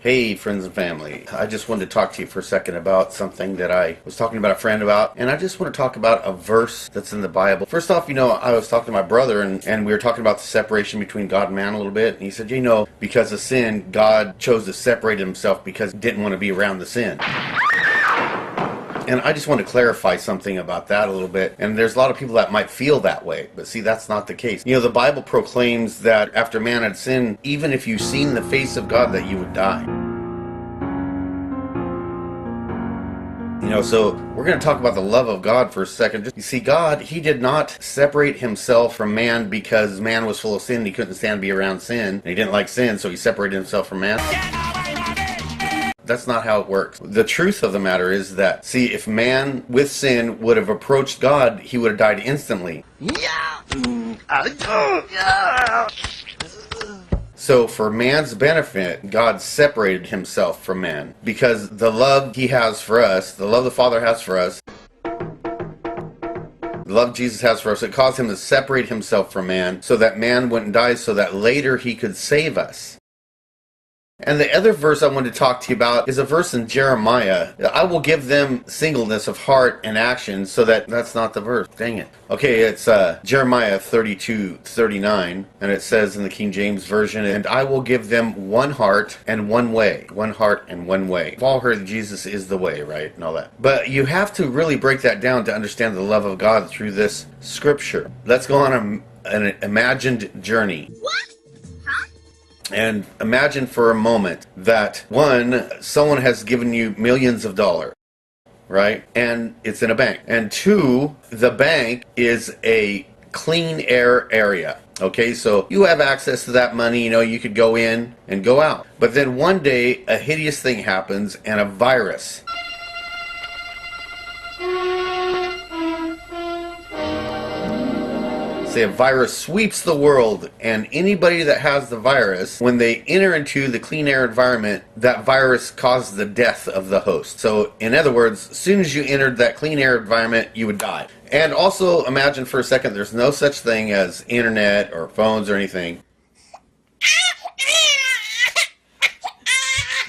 Hey, friends and family. I just wanted to talk to you for a second about something that I was talking about a friend about, and I just want to talk about a verse that's in the Bible. First off, I was talking to my brother, and we were talking about the separation between God and man a little bit, and he said, because of sin, God chose to separate himself because he didn't want to be around the sin. And I just want to clarify something about that a little bit. And there's a lot of people that might feel that way. But see, that's not the case. The Bible proclaims that after man had sinned, even if you've seen the face of God, that you would die. So we're going to talk about the love of God for a second. You see, God, he did not separate himself from man because man was full of sin. He couldn't stand to be around sin. And he didn't like sin, so he separated himself from man. That's not how it works. The truth of the matter is that, see, if man with sin would have approached God, he would have died instantly. So for man's benefit, God separated himself from man because the love he has for us, the love the Father has for us, the love Jesus has for us, it caused him to separate himself from man so that man wouldn't die, so that later he could save us. And the other verse I wanted to talk to you about is a verse in Jeremiah. I will give them singleness of heart and action, so that's not the verse. Dang it. Okay, it's Jeremiah 32:39, and it says in the King James Version, "And I will give them one heart and one way." One heart and one way. We've all heard Jesus is the way, right? And all that. But you have to really break that down to understand the love of God through this scripture. Let's go on an imagined journey. What? And imagine for a moment that, one, someone has given you millions of dollars, right? And it's in a bank. And two, the bank is a clean air area. Okay, so you have access to that money, you could go in and go out. But then one day, a hideous thing happens and a virus. Say a virus sweeps the world, and anybody that has the virus, when they enter into the clean air environment, that virus causes the death of the host. So in other words, as soon as you entered that clean air environment, you would die. And also imagine for a second there's no such thing as internet or phones or anything.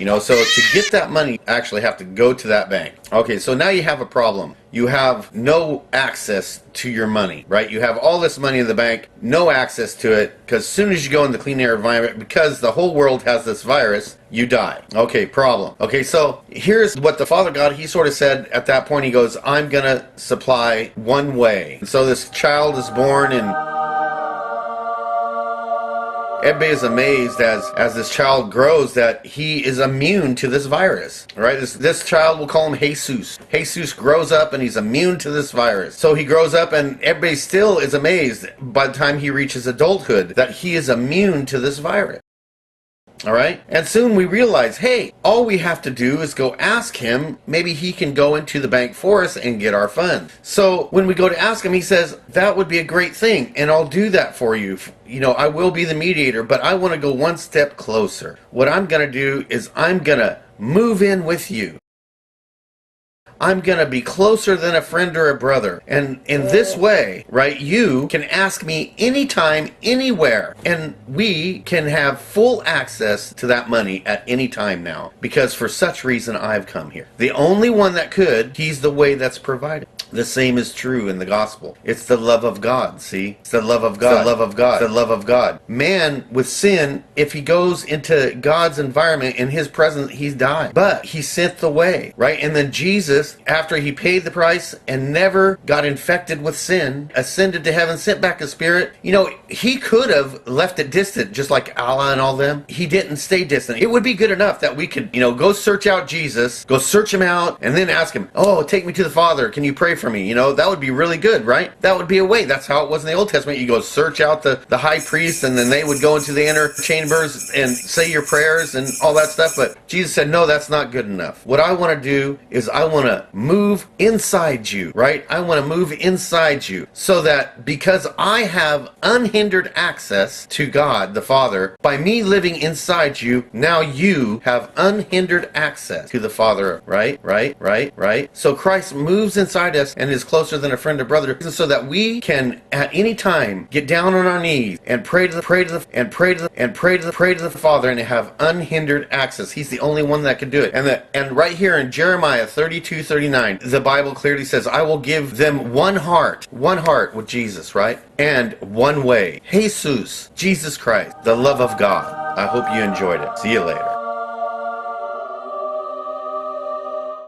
So to get that money, you actually have to go to that bank. Okay, so now you have a problem. You have no access to your money, right? You have all this money in the bank, no access to it, because as soon as you go in the clean air environment, because the whole world has this virus, you die. Okay, problem. Okay, so here's what the Father God, he sort of said at that point. He goes, I'm going to supply one way. And so this child is born, and everybody is amazed as this child grows that he is immune to this virus, right? This child, we'll call him Jesus. Jesus grows up and he's immune to this virus. So he grows up and everybody still is amazed by the time he reaches adulthood that he is immune to this virus. All right? And soon we realize, hey, all we have to do is go ask him. Maybe he can go into the bank for us and get our funds. So when we go to ask him, he says, that would be a great thing, and I'll do that for you. I will be the mediator, but I want to go one step closer. What I'm going to do is I'm going to move in with you. I'm going to be closer than a friend or a brother. And in this way, right, you can ask me anytime, anywhere. And we can have full access to that money at any time now. Because for such reason, I've come here. The only one that could, he's the way that's provided. The same is true in the gospel. It's the love of God, see? It's the love of God. It's the love of God. It's the love of God. Man, with sin, if he goes into God's environment, in his presence, he's died. But he sent the way, right? And then Jesus, after he paid the price and never got infected with sin, ascended to heaven, sent back his spirit, he could have left it distant, just like Allah and all them. He didn't stay distant. It would be good enough that we could, go search out Jesus, go search him out, and then ask him, oh, take me to the Father. Can you pray for me? That would be really good, right? That would be a way. That's how it was in the Old Testament. You go search out the high priest, and then they would go into the inner chambers and say your prayers and all that stuff. But Jesus said, no, that's not good enough. What I want to do is I want to move inside you, right? I want to move inside you so that because I have unhindered access to God, the Father, by me living inside you, now you have unhindered access to the Father, right? So Christ moves inside us us and is closer than a friend or brother, so that we can at any time get down on our knees and pray to the Father and have unhindered access. He's the only one that can do it. And right here in Jeremiah 32:39, the Bible clearly says, I will give them one heart with Jesus, right? And one way, Jesus Christ, the love of God. I hope you enjoyed it. See you later.